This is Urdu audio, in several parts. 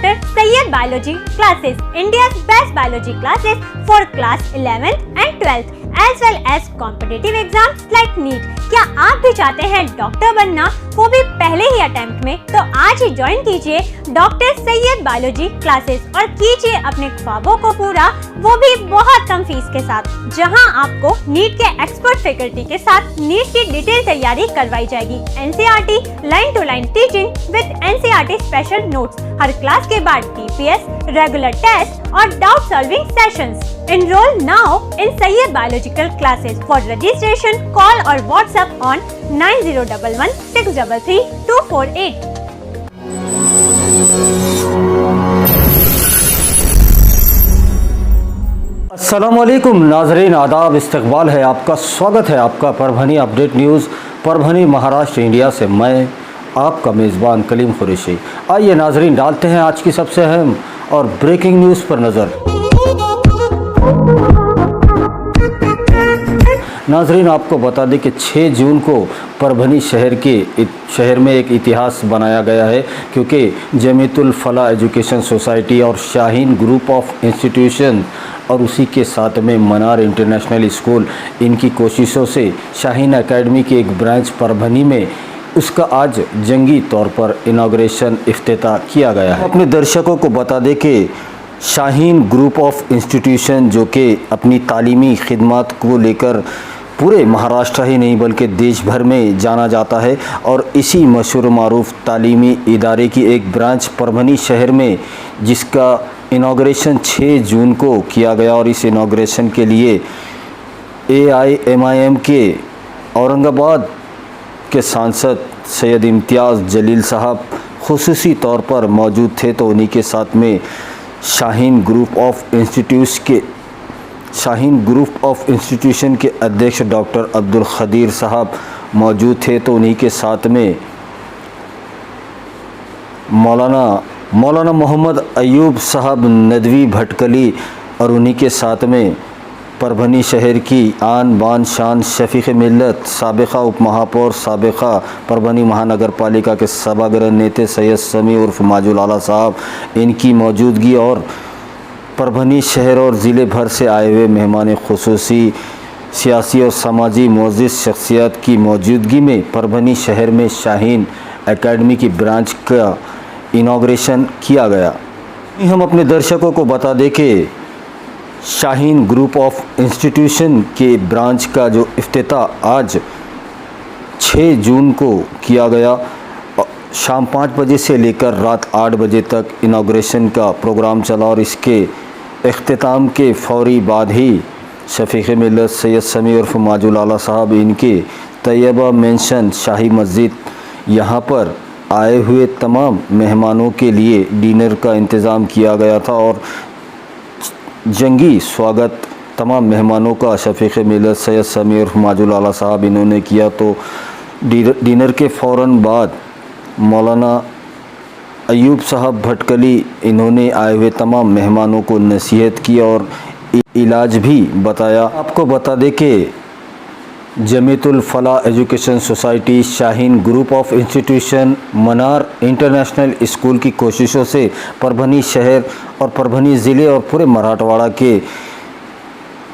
Dr. Sayyed Biology classes, India's best biology classes for class 11th and 12th as well as competitive exams like NEET. کیا آپ بھی چاہتے ہیں ڈاکٹر بننا، وہ بھی پہلے ہی اٹیمپٹ میں؟ تو آج ہی جوائن کیجیے ڈاکٹر سید بایولوجی کلاسز اور کیجیے اپنے خوابوں کو پورا، وہ بھی بہت کم فیس کے ساتھ، جہاں آپ کو نیٹ کے ایکسپرٹ فیکلٹی کے ساتھ نیٹ کی ڈیٹیل تیاری کروائی جائے گی۔ NCERT line to line teaching with NCERT special notes, ہر کلاس کے بعد TPS، ریگولر ٹیسٹ اور doubt solving sessions. Enroll now in Sayyed Biological classes. For registration, call or WhatsApp on 9011 633 248. السلام علیکم ناظرین، آداب، استقبال ہے آپ کا، سواگت ہے آپ کا Parbhani update news Parbhani Maharashtra India سے۔ میں آپ کا میزبان کلیم قریشی۔ آئیے ناظرین ڈالتے ہیں آج کی سب سے اہم اور بریکنگ نیوز پر نظر۔ ناظرین آپ کو بتا دیں کہ 6 جون کو پربھنی شہر میں ایک اتہاس بنایا گیا ہے، کیونکہ جمیعت الفلاح ایجوکیشن سوسائٹی اور شاہین گروپ آف انسٹیٹیوشن اور اسی کے ساتھ میں منار انٹرنیشنل اسکول، ان کی کوششوں سے شاہین اکیڈمی کی ایک برانچ پربھنی میں اس کا آج جنگی طور پر اناگوریشن افتتاح کیا گیا ہے۔ اپنے درشکوں کو بتا دیں کہ شاہین گروپ آف انسٹیٹیوشن جو کہ اپنی تعلیمی خدمات کو لے کر پورے مہاراشٹر ہی نہیں بلکہ دیش بھر میں جانا جاتا ہے، اور اسی مشہور معروف تعلیمی ادارے کی ایک برانچ پربھنی شہر میں جس کا اناگوریشن 6 جون کو کیا گیا، اور اس اناگوریشن کے لیے AIMIM کے اورنگ آباد کے سانسد سید امتیاز جلیل صاحب خصوصی طور پر موجود تھے، تو انہی کے ساتھ میں شاہین گروپ آف انسٹیٹیوشن کے ادھیکش ڈاکٹر عبدالقدیر صاحب موجود تھے، تو انہی کے ساتھ میں مولانا محمد ایوب صاحب ندوی بھٹکلی، اور انہی کے ساتھ میں پربھنی شہر کی آن بان شان شفیق ملت سابقہ اپ مہاپور سابقہ پربھنی مہانگر پالیکا کے سبھاگرہ نیتے سید سمیع عرف ماجو لالا صاحب، ان کی موجودگی اور پربھنی شہر اور ضلع بھر سے آئے ہوئے مہمان خصوصی سیاسی اور سماجی معزز شخصیات کی موجودگی میں پربھنی شہر میں شاہین اکیڈمی کی برانچ کا اناگوریشن کیا گیا۔ ہم اپنے درشکوں کو بتا دیں کہ شاہین گروپ آف انسٹیٹیوشن کے برانچ کا جو افتتاح آج 6 جون کو کیا گیا، شام 5 بجے سے لے کر رات 8 بجے تک اناگوریشن کا پروگرام چلا، اور اس کے اختتام کے فوری بعد ہی شفیق ملت سید سمیع عرف ماجو لالا صاحب، ان کے طیبہ مینشن شاہی مسجد، یہاں پر آئے ہوئے تمام مہمانوں کے لیے ڈنر کا انتظام کیا گیا تھا، اور جنگی سواگت تمام مہمانوں کا شفیق ملت سید سمیع عرف ماجو لالا صاحب انہوں نے کیا۔ تو ڈنر کے فوراً بعد مولانا ایوب صاحب بھٹکلی انہوں نے آئے ہوئے تمام مہمانوں کو نصیحت کی اور علاج بھی بتایا۔ آپ کو بتا دیں کہ Jamiat Al-Falah education society, Shaheen group of institution, Manar international school کی کوششوں سے پربھنی شہر اور پربھنی ضلع اور پورے مراٹھواڑہ کے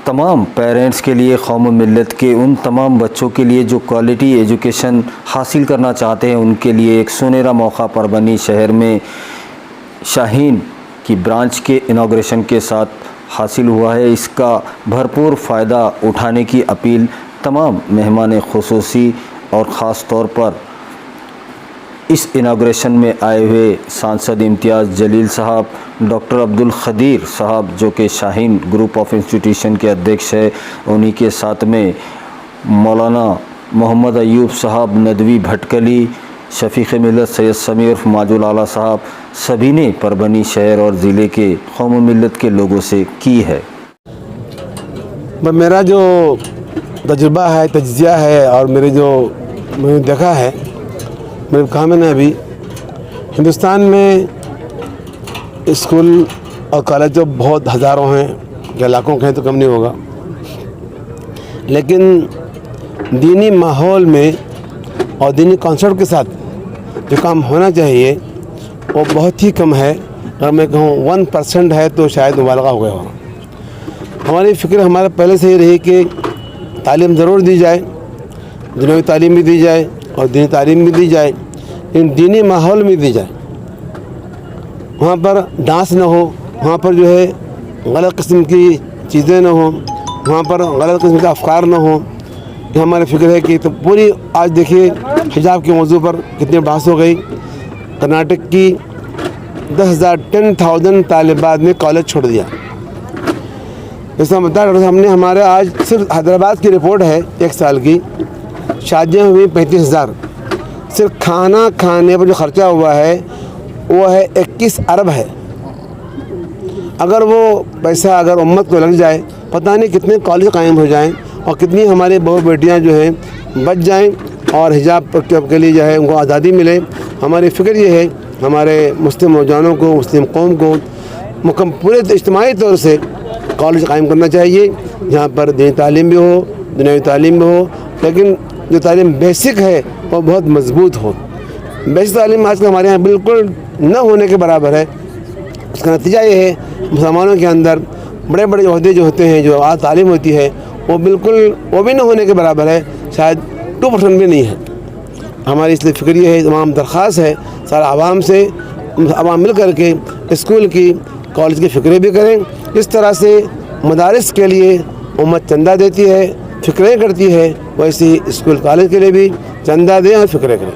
تمام پیرنٹس کے لیے، قوم و ملت کے ان تمام بچوں کے لیے جو کوالٹی ایجوکیشن حاصل کرنا چاہتے ہیں، ان کے لیے ایک سنہرا موقع پربھنی شہر میں شاہین کی برانچ کے اناگوریشن کے ساتھ حاصل ہوا ہے۔ اس کا بھرپور فائدہ اٹھانے کی اپیل تمام مہمان خصوصی اور خاص طور پر اس اناگوریشن میں آئے ہوئے سانسد امتیاز جلیل صاحب، ڈاکٹر عبدالقدیر صاحب جو کہ شاہین گروپ آف انسٹیٹیوشن کے ادھیکش ہے، انہی کے ساتھ میں مولانا محمد ایوب صاحب ندوی بھٹکلی، شفیق ملت سید سمیع عرف ماجو لالا صاحب، سبھی نے پربھنی شہر اور ضلع کے قوم و ملت کے لوگوں سے کی ہے۔ میرا جو تجربہ ہے، تجزیہ ہے، اور میں نے دیکھا ہے، میرے کہا میں نے ابھی ہندوستان میں اسکول اور کالج تو بہت ہزاروں ہیں، یا لاکھوں کے ہیں تو کم نہیں ہوگا، لیکن دینی ماحول میں اور دینی کانسیپٹ کے ساتھ جو کام ہونا چاہیے وہ بہت ہی کم ہے، اگر میں کہوں 1% ہے تو شاید مبالغہ ہو گیا ہو. ہماری فکر ہمارا پہلے سے ہی رہی کہ تعلیم ضرور دی جائے, دنیاوی تعلیم بھی دی جائے اور دینی تعلیم بھی دی جائے, لیکن دینی ماحول میں دی جائے. وہاں پر ڈانس نہ ہو, وہاں پر جو ہے غلط قسم کی چیزیں نہ ہوں, وہاں پر غلط قسم کے افکار نہ ہوں. یہ ہماری فکر ہے کہ تو پوری آج دیکھیے حجاب کے موضوع پر کتنی بحث ہو گئی. کرناٹک کی 10,000 طالبات نے کالج چھوڑ دیا. اس کا مطلب ہم نے ہمارے آج صرف حیدرآباد کی رپورٹ ہے 1 سال کی, شادیاں ہوئی 35,000. صرف کھانا کھانے پر جو خرچہ ہوا ہے وہ ہے 21 ارب ہے. اگر وہ پیسہ اگر امت کو لگ جائے پتہ نہیں کتنے کالج قائم ہو جائیں اور کتنی ہماری بہو بیٹیاں جو ہیں بچ جائیں اور حجاب کے لیے جو ہے ان کو آزادی ملے. ہماری فکر یہ ہے ہمارے مسلم نوجوانوں کو, مسلم قوم کو پورے اجتماعی طور سے کالج قائم کرنا چاہیے جہاں پر دینی تعلیم بھی ہو, دنیاوی تعلیم بھی ہو, لیکن جو تعلیم بیسک ہے وہ بہت مضبوط ہو. بیسک تعلیم آج کل ہمارے یہاں بالکل نہ ہونے کے برابر ہے. اس کا نتیجہ یہ ہے مسلمانوں کے اندر بڑے بڑے عہدے جو ہوتے ہیں, جو آج تعلیم ہوتی ہے وہ بالکل وہ بھی نہ ہونے کے برابر ہے, شاید 2% بھی نہیں ہے. ہماری اس لیے فکر یہ ہے, تمام درخواست ہے سارا عوام سے, عوام مل کر کے اسکول کی کالج کی فکریں بھی کریں. اس طرح سے مدارس کے لیے امت چندہ دیتی ہے, فکریں کرتی ہے, ویسے ہی اسکول کالج کے لیے بھی چندہ دیں اور فکریں کریں.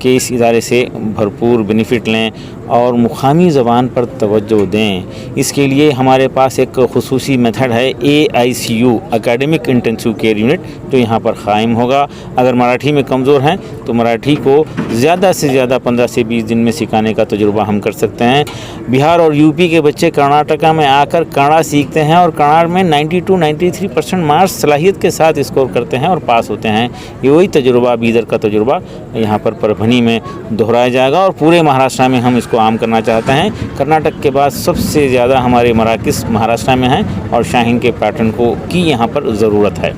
کہ اس ادارے سے بھرپور بینیفٹ لیں اور مقامی زبان پر توجہ دیں. اس کے لیے ہمارے پاس ایک خصوصی میتھڈ ہے AICU اکیڈمک انٹینسیو کیئر یونٹ جو یہاں پر قائم ہوگا. اگر مراٹھی میں کمزور ہیں تو مراٹھی کو زیادہ سے زیادہ 15 سے 20 دن میں سکھانے کا تجربہ ہم کر سکتے ہیں. بہار اور UP کے بچے کرناٹکا میں آ کر کنڑا سیکھتے ہیں اور کنڑ میں 92-93% مارکس صلاحیت کے ساتھ اسکور کرتے ہیں اور پاس ہوتے ہیں. یہ وہی تجربہ بیدر کا تجربہ یہاں پر پربھنی میں دہرایا جائے گا اور پورے مہاراشٹر میں ہم اس کو عام کرنا چاہتے ہیں. کرناٹک کے بعد سب سے زیادہ ہمارے مراکز مہاراشٹر میں ہیں اور شاہین کے پیٹرن کی یہاں پر ضرورت ہے.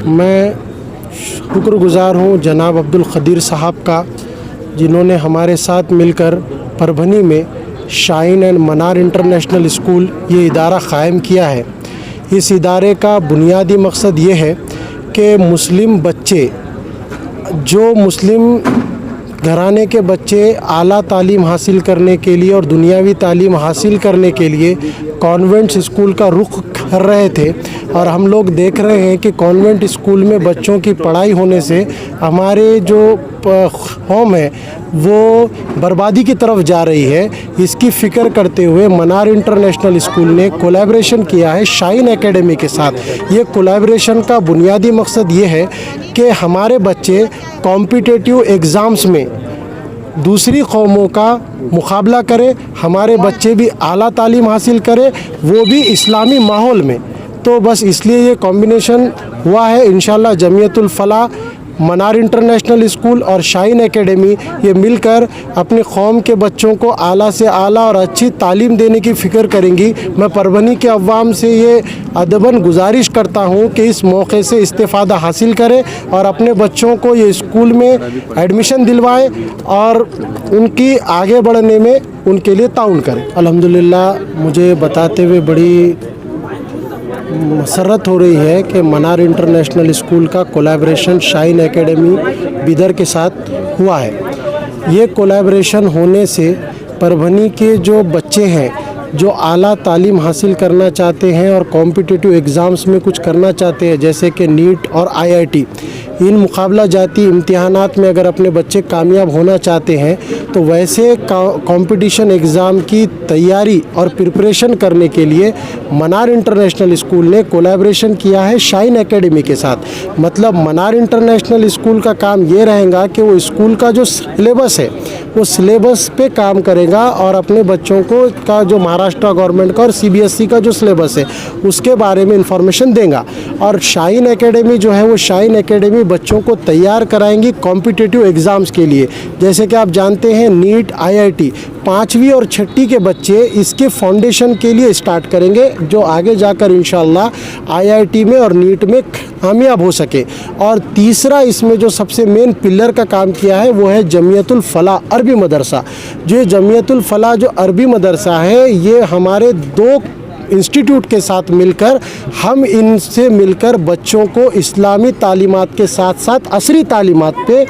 میں شکر گزار ہوں جناب عبدالقدیر صاحب کا جنہوں نے ہمارے ساتھ مل کر پربھنی میں شاہین اینڈ منار انٹرنیشنل اسکول یہ ادارہ قائم کیا ہے. اس ادارے کا بنیادی مقصد یہ ہے کہ مسلم بچے جو مسلم گھرانے کے بچے اعلیٰ تعلیم حاصل کرنے کے لیے اور دنیاوی تعلیم حاصل کرنے کے لیے کانوینٹ اسکول کا رخ کر رہے تھے اور ہم لوگ دیکھ رہے ہیں کہ کانوینٹ اسکول میں بچوں کی پڑھائی ہونے سے ہمارے جو قوم ہے وہ بربادی کی طرف جا رہی ہے. اس کی فکر کرتے ہوئے منار انٹرنیشنل اسکول نے کولیبریشن کیا ہے شاہین اکیڈمی کے ساتھ. یہ کولیبریشن کا بنیادی مقصد یہ ہے کہ ہمارے بچے کمپیٹیٹیو ایگزامس میں دوسری قوموں کا مقابلہ کرے, ہمارے بچے بھی اعلیٰ تعلیم حاصل کرے وہ بھی اسلامی ماحول میں. تو بس اس لیے یہ کمبینیشن ہوا ہے. انشاءاللہ جمعیت الفلاح, منار انٹرنیشنل اسکول اور شاہین اکیڈمی یہ مل کر اپنی قوم کے بچوں کو اعلیٰ سے اعلیٰ اور اچھی تعلیم دینے کی فکر کریں گی. میں پربھنی کے عوام سے یہ ادباً گزارش کرتا ہوں کہ اس موقع سے استفادہ حاصل کریں اور اپنے بچوں کو یہ اسکول میں ایڈمیشن دلوائیں اور ان کی آگے بڑھنے میں ان کے لیے تعاون کریں. الحمدللہ مجھے بتاتے ہوئے بڑی مسرت ہو رہی ہے کہ منار انٹرنیشنل اسکول کا کولیبریشن شاہین اکیڈمی بیدر کے ساتھ ہوا ہے. یہ کولیبریشن ہونے سے پربھنی کے جو بچے ہیں جو اعلیٰ تعلیم حاصل کرنا چاہتے ہیں اور کمپیٹیٹیو ایگزامس میں کچھ کرنا چاہتے ہیں جیسے کہ نیٹ اور IIT, ان مقابلہ جاتی امتحانات میں اگر اپنے بچے کامیاب ہونا چاہتے ہیں تو ویسے کمپٹیشن ایگزام کی تیاری اور پریپریشن کرنے کے لیے منار انٹرنیشنل اسکول نے کولیبریشن کیا ہے شاہین اکیڈمی کے ساتھ. مطلب منار انٹرنیشنل اسکول کا کام یہ رہے گا کہ وہ اسکول کا جو سلیبس ہے وہ سلیبس پہ کام کرے گا اور اپنے بچوں کو کا جو مہاراشٹر گورنمنٹ کا اور CBSE کا جو سلیبس ہے اس کے بارے میں انفارمیشن دیں گا. اور شاہین اکیڈمی جو ہے وہ شاہین اکیڈمی بچوں کو تیار کرائیں گی کمپیٹیٹیو ایگزامس کے لیے. جیسے کہ آپ جانتے ہیں نیٹ IIT 5ویں اور 6ٹھی کے بچے اس کے فاؤنڈیشن کے لیے اسٹارٹ کریں گے جو آگے جا کر انشاءاللہ IIT میں اور نیٹ میں کامیاب ہو سکے. اور تیسرا اس میں جو سب سے مین پلر کا کام کیا ہے وہ ہے جمعیت الفلاح عربی مدرسہ. جو جمعیت الفلاح جو عربی مدرسہ ہے یہ ہمارے 2 انسٹیٹیوٹ کے ساتھ مل کر ہم ان سے مل کر بچوں کو اسلامی تعلیمات کے ساتھ ساتھ عصری تعلیمات پہ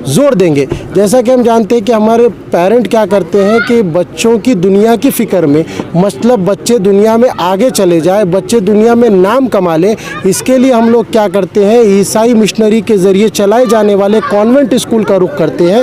زور دیں گے. جیسا کہ ہم جانتے ہیں کہ ہمارے پیرنٹ کیا کرتے ہیں کہ بچوں کی دنیا کی فکر میں مطلب بچے دنیا میں آگے چلے جائے, بچے دنیا میں نام کما لیں, اس کے لیے ہم لوگ کیا کرتے ہیں عیسائی مشنری کے ذریعے چلائے جانے والے کانوینٹ اسکول کا رخ کرتے ہیں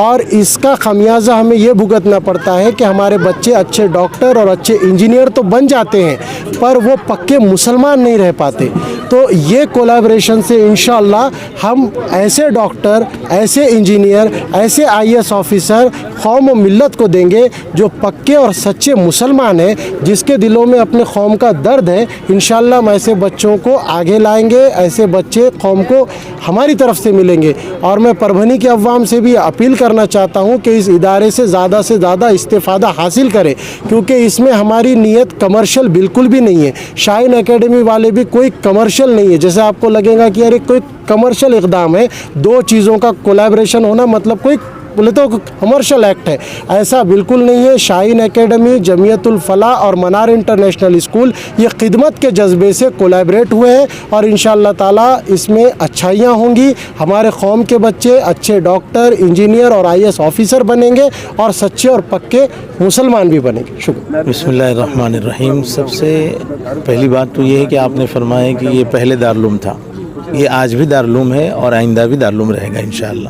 اور اس کا خمیازہ ہمیں یہ بھگتنا پڑتا ہے کہ ہمارے بچے اچھے ڈاکٹر اور اچھے انجینئر تو بن جاتے ہیں پر وہ پکے مسلمان نہیں رہ پاتے. تو یہ کولیبریشن سے انشاءاللہ ہم ایسے ڈاکٹر, ایسے انجینئر, ایسے IAS آفیسر قوم و ملت کو دیں گے جو پکے اور سچے مسلمان ہیں, جس کے دلوں میں اپنے قوم کا درد ہے. انشاءاللہ ہم ایسے بچوں کو آگے لائیں گے, ایسے بچے قوم کو ہماری طرف سے ملیں گے. اور میں پربھنی کے عوام سے بھی اپیل کرنا چاہتا ہوں کہ اس ادارے سے زیادہ استفادہ حاصل کریں کیونکہ اس میں ہماری نیت کمرشل بالکل بھی نہیں ہے. شاہین اکیڈمی والے بھی کوئی کمرشل نہیں ہے. جیسے آپ کو لگے گا کہ یار کوئی کمرشل اقدام ہے, 2 چیزوں کا کولیبریشن ہونا مطلب کوئی بولے تو کمرشل ایکٹ ہے, ایسا بالکل نہیں ہے. شاہین اکیڈمی, جمعیت الفلاح اور منار انٹرنیشنل اسکول یہ خدمت کے جذبے سے کولیبریٹ ہوئے ہیں اور انشاءاللہ تعالی اس میں اچھائیاں ہوں گی. ہمارے قوم کے بچے اچھے ڈاکٹر, انجینئر اور IAS آفیسر بنیں گے اور سچے اور پکے مسلمان بھی بنیں گے. شکریہ. بسم اللہ الرحمن الرحیم. سب سے پہلی بات تو یہ ہے کہ آپ نے فرمایا کہ یہ پہلے دارالعلوم تھا, یہ آج بھی دارالعلوم ہے اور آئندہ بھی دارالعلوم رہے گا انشاءاللہ.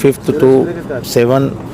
5th to 7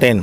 10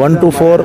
1 to 4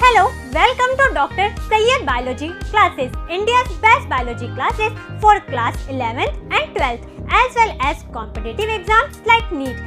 Hello, welcome to Dr. Sayyed Biology Classes, India's best biology classes for class 11th and 12th as well as competitive exams like NEET।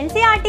NCERT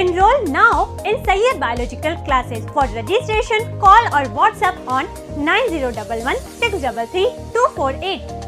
Enroll now in Sayyed Biological Classes. For registration, call or WhatsApp on 9011 633 248.